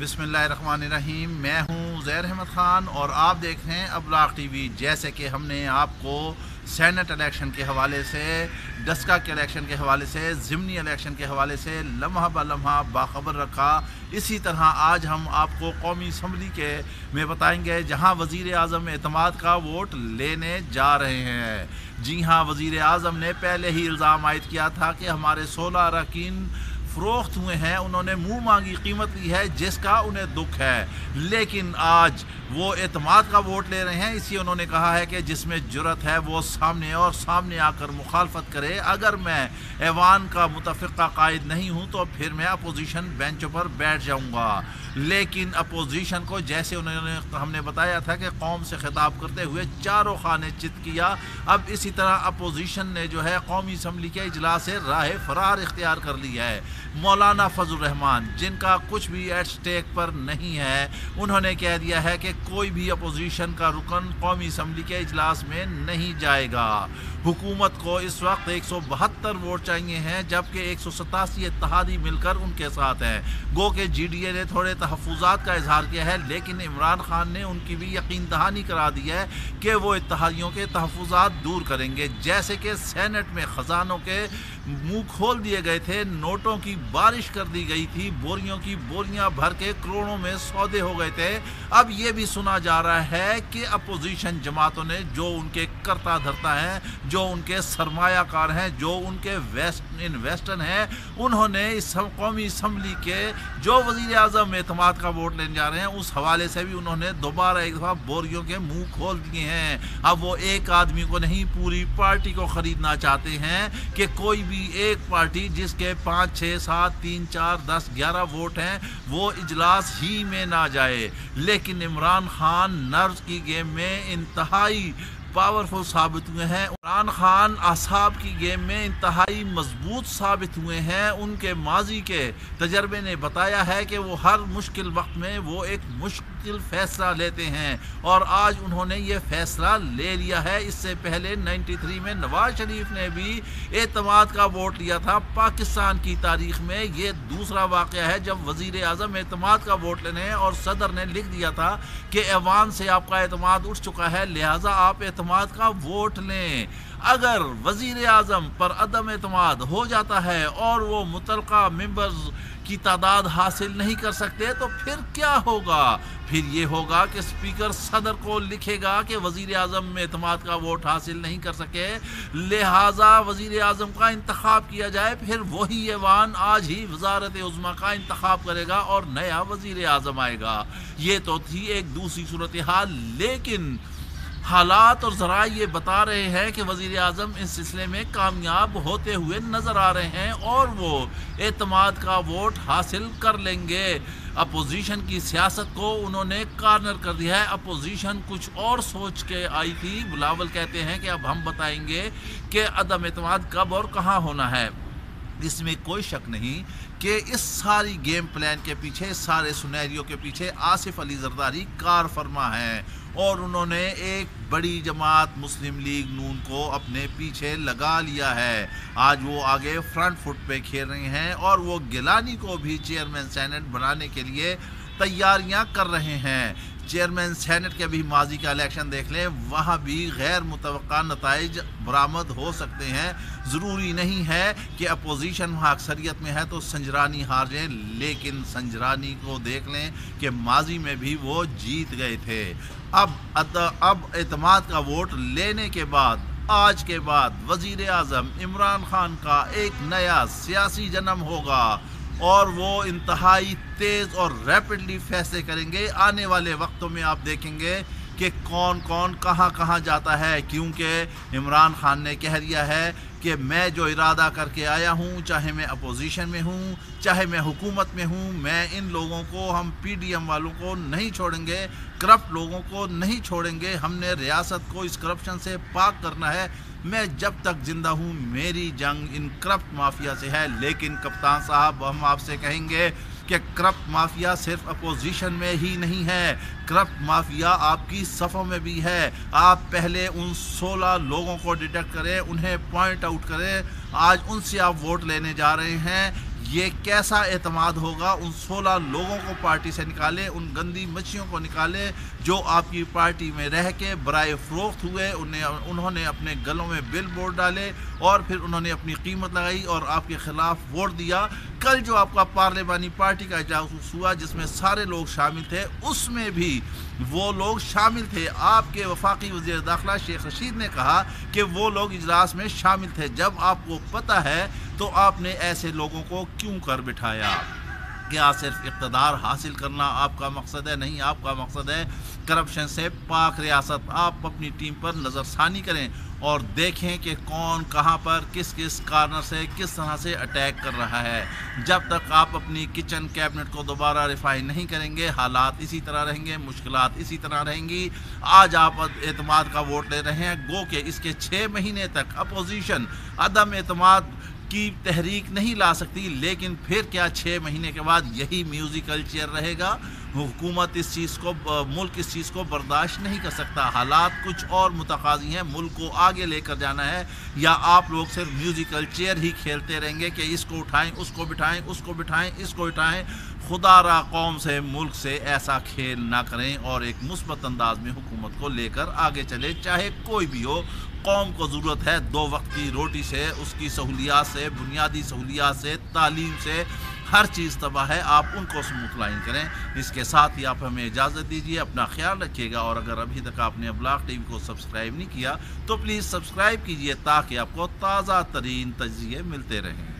बिस्मिल्लाहिर्रहमानिर्रहीम। मैं हूं ज़ैर अहमद ख़ान और आप देख रहे हैं अबलाग टीवी। जैसे कि हमने आपको सेनेट इलेक्शन के हवाले से, डस्का के इलेक्शन के हवाले से, ज़िमनी इलेक्शन के हवाले से लम्हा ब लम्हा बाखबर रखा, इसी तरह आज हम आपको कौमी असम्बली के में बताएंगे जहां वज़ीर आज़म एतमाद का वोट लेने जा रहे हैं। जी हां, वज़ीर आज़म ने पहले ही इल्ज़ाम आयद किया था कि हमारे 16 अरकान फ़रोख्त हुए हैं, उन्होंने मुंह मांगी कीमत ली है जिसका उन्हें दुख है। लेकिन आज वो एतमाद का वोट ले रहे हैं। इसी उन्होंने कहा है कि जिसमें जुर्रत है वो सामने आकर मुखालफत करे। अगर मैं ऐवान का मुतफ़िक़ा कायद नहीं हूँ तो फिर मैं अपोजिशन बेंच पर बैठ जाऊँगा। लेकिन अपोजिशन को जैसे उन्होंने हमने बताया था कि कौम से खिताब करते हुए चारों खाने चित किया, अब इसी तरह अपोजिशन ने जो है कौमी असम्बली के इजलास से राह फरार इख्तियार कर ली है। मौलाना फजल रहमान, जिनका कुछ भी एट स्टेक पर नहीं है, उन्होंने कह दिया है कि कोई भी अपोजिशन का रुकन कौमी असम्बली के इजलास में नहीं जाएगा। हुकूमत को इस वक्त 172 वोट चाहिए हैं, जबकि 187 इत्तेहादी मिलकर उनके साथ हैं। गो के GDA ने थोड़े तहफ़्फ़ुज़ात का इजहार किया है, लेकिन इमरान खान ने उनकी भी यकीन दहानी करा दी है कि वो इत्तेहादियों के तहफ़्फ़ुज़ात दूर करेंगे। जैसे कि सेनेट में ख़जानों के मुंह खोल दिए गए थे, नोटों की बारिश कर दी गई थी, बोरियों की बोरियां भर के करोड़ों में सौदे हो गए थे। अब ये भी सुना जा रहा है कि अपोजिशन जमातों ने, जो उनके करता धरता हैं, जो उनके सरमायाकार हैं, जो उनके इन्वेस्टर हैं, उन्होंने इस कौमी असम्बली के जो वज़ीर आज़म एतमाद का वोट लेने जा रहे हैं उस हवाले से भी उन्होंने दोबारा एक दफ़ा बोरियों के मुंह खोल दिए हैं। अब वो एक आदमी को नहीं, पूरी पार्टी को ख़रीदना चाहते हैं कि कोई भी एक पार्टी जिसके 5, 6, 7, 3, 4, 10, 11 वोट हैं वो इजलास ही में ना जाए। लेकिन इमरान खान नर्व्स की गेम में इंतहाई पावरफुल साबित हुए हैं। इमरान खान असाब की गेम में इंतहाई मजबूत साबित हुए हैं। उनके माजी के तजर्बे ने बताया है कि वो हर मुश्किल वक्त में वो एक मुश्किल फ़ैसला लेते हैं, और आज उन्होंने ये फ़ैसला ले लिया है। इससे पहले 93 में नवाज शरीफ ने भी एतमाद का वोट लिया था। पाकिस्तान की तारीख में ये दूसरा वाक़या है जब वज़ीर आज़म एतमाद का वोट लेने हैं और सदर ने लिख दिया था कि ऐवान से आपका एतमाद उठ चुका है, लिहाजा आप एतमाद का वोट लें। अगर वज़ीर आज़म पर अदम एतमाद हो जाता है और वो मुतलका मेंबर्स की तादाद हासिल नहीं कर सकते तो फिर क्या होगा? फिर ये होगा कि स्पीकर सदर को लिखेगा कि वज़ीर आज़म में एतमाद का वोट हासिल नहीं कर सके, लिहाजा वज़ीर आज़म का इंतखाब किया जाए। फिर वही ऐवान आज ही वज़ारत उज़्मा का इंतखाब करेगा और नया वज़ीर आज़म आएगा। ये तो थी एक दूसरी सूरत हाल, लेकिन हालात और ज़रा ये बता रहे हैं कि वज़ीर आज़म इस सिलसिले में कामयाब होते हुए नज़र आ रहे हैं और वो एतमाद का वोट हासिल कर लेंगे। अपोजिशन की सियासत को उन्होंने कॉर्नर कर दिया है। अपोजिशन कुछ और सोच के आई थी। बिलावल कहते हैं कि अब हम बताएंगे कि अदम एतमाद कब और कहाँ होना है। इसमें कोई शक नहीं कि इस सारी गेम प्लान के पीछे, सारे सुनहरियों के पीछे आसिफ अली जरदारी कार फरमा है, और उन्होंने एक बड़ी जमात मुस्लिम लीग नून को अपने पीछे लगा लिया है। आज वो आगे फ्रंट फुट पे खेल रहे हैं और वो गिलानी को भी चेयरमैन सेनेट बनाने के लिए तैयारियां कर रहे हैं। चेयरमैन सेनेट के भी माजी का इलेक्शन देख लें, वहाँ भी गैर मुतवक्का नताइज बरामद हो सकते हैं। ज़रूरी नहीं है कि अपोजिशन वहाँ अक्सरियत में है तो संजरानी हार जाए, लेकिन संजरानी को देख लें कि माजी में भी वो जीत गए थे। अब एतमाद का वोट लेने के बाद, आज के बाद वज़ीर आज़म इमरान खान का एक नया सियासी जन्म होगा और वो इंतहाई तेज़ और रैपिडली फैसले करेंगे। आने वाले वक्तों में आप देखेंगे कि कौन कौन कहाँ कहाँ जाता है, क्योंकि इमरान खान ने कह दिया है कि मैं जो इरादा करके आया हूँ, चाहे मैं अपोजिशन में हूँ, चाहे मैं हुकूमत में हूँ, मैं इन लोगों को, हम PDM वालों को नहीं छोड़ेंगे, करप्ट लोगों को नहीं छोड़ेंगे। हमने रियासत को इस करप्शन से पाक करना है। मैं जब तक जिंदा हूँ मेरी जंग इन करप्ट माफिया से है। लेकिन कप्तान साहब, हम आपसे कहेंगे कि करप्ट माफिया सिर्फ अपोजिशन में ही नहीं है, करप्ट माफिया आपकी सफ़ों में भी है। आप पहले उन 16 लोगों को डिटेक्ट करें, उन्हें पॉइंट आउट करें। आज उनसे आप वोट लेने जा रहे हैं। یہ کیسا اعتماد ہوگا؟ ان 16 لوگوں کو پارٹی سے نکالے، ان گندی مچھیوں کو نکالے جو آپ کی پارٹی میں رہ کے برائے فروخت ہوئے، انہوں نے اپنے گلوں میں بل بورڈ ڈالے اور پھر انہوں نے اپنی قیمت لگائی اور آپ کے خلاف ووٹ دیا۔ کل جو آپ کا پارلیمانی پارٹی کا اجلاس ہوا جس میں سارے لوگ شامل تھے، اس میں بھی وہ لوگ شامل تھے۔ آپ کے وفاقی وزیر داخلہ شیخ رشید نے کہا کہ وہ لوگ اجلاس میں شامل تھے۔ جب آپ کو پتہ ہے تو آپ نے ایسے لوگوں کو کیوں کر بٹھایا؟ کیا صرف اقتدار حاصل کرنا آپ کا مقصد ہے؟ نہیں، آپ کا مقصد ہے کرپشن سے پاک ریاست۔ آپ اپنی ٹیم پر نظر ثانی کریں اور دیکھیں کہ کون کہاں پر کس کس کارنر سے کس طرح سے اٹیک کر رہا ہے۔ جب تک آپ اپنی کچن کیبنٹ کو دوبارہ ریفائن نہیں کریں گے، حالات اسی طرح رہیں گے، مشکلات اسی طرح رہیں گی۔ آج آپ اعتماد کا ووٹ لے رہے ہیں، گو کہ اس کے 6 مہینے تک اپوزیشن عدم اعتماد کی تحریک نہیں لا سکتی، لیکن پھر کیا 6 مہینے کے بعد یہی میوزیکل چیئر رہے گا؟ حکومت اس چیز کو، ملک اس چیز کو برداشت نہیں کر سکتا۔ حالات کچھ اور متقاضی ہیں، ملک کو آگے لے کر جانا ہے، یا آپ لوگ صرف میوزیکل چیئر ہی کھیلتے رہیں گے کہ اس کو اٹھائیں، اس کو بٹھائیں، اس کو بٹھائیں، اس کو اٹھائیں؟ خدا را قوم سے، ملک سے ایسا کھیل نہ کریں اور ایک مثبت انداز میں حکومت کو لے کر آگے چلے، چاہے کوئی بھی ہو۔ قوم کو ضرورت ہے 2 وقت کی روٹی سے، اس کی سہولیات سے، بنیادی سہولیات سے، تعلیم سے، ہر چیز تباہ ہے۔ آپ ان کو مطمئن کریں۔ اس کے ساتھ ہی آپ ہمیں اجازت دیجیے، اپنا خیال رکھیے گا، اور اگر ابھی تک آپ نے ابلاغ ٹی وی کو سبسکرائب نہیں کیا تو پلیز سبسکرائب کیجیے تاکہ آپ کو تازہ ترین تجزیے ملتے رہیں۔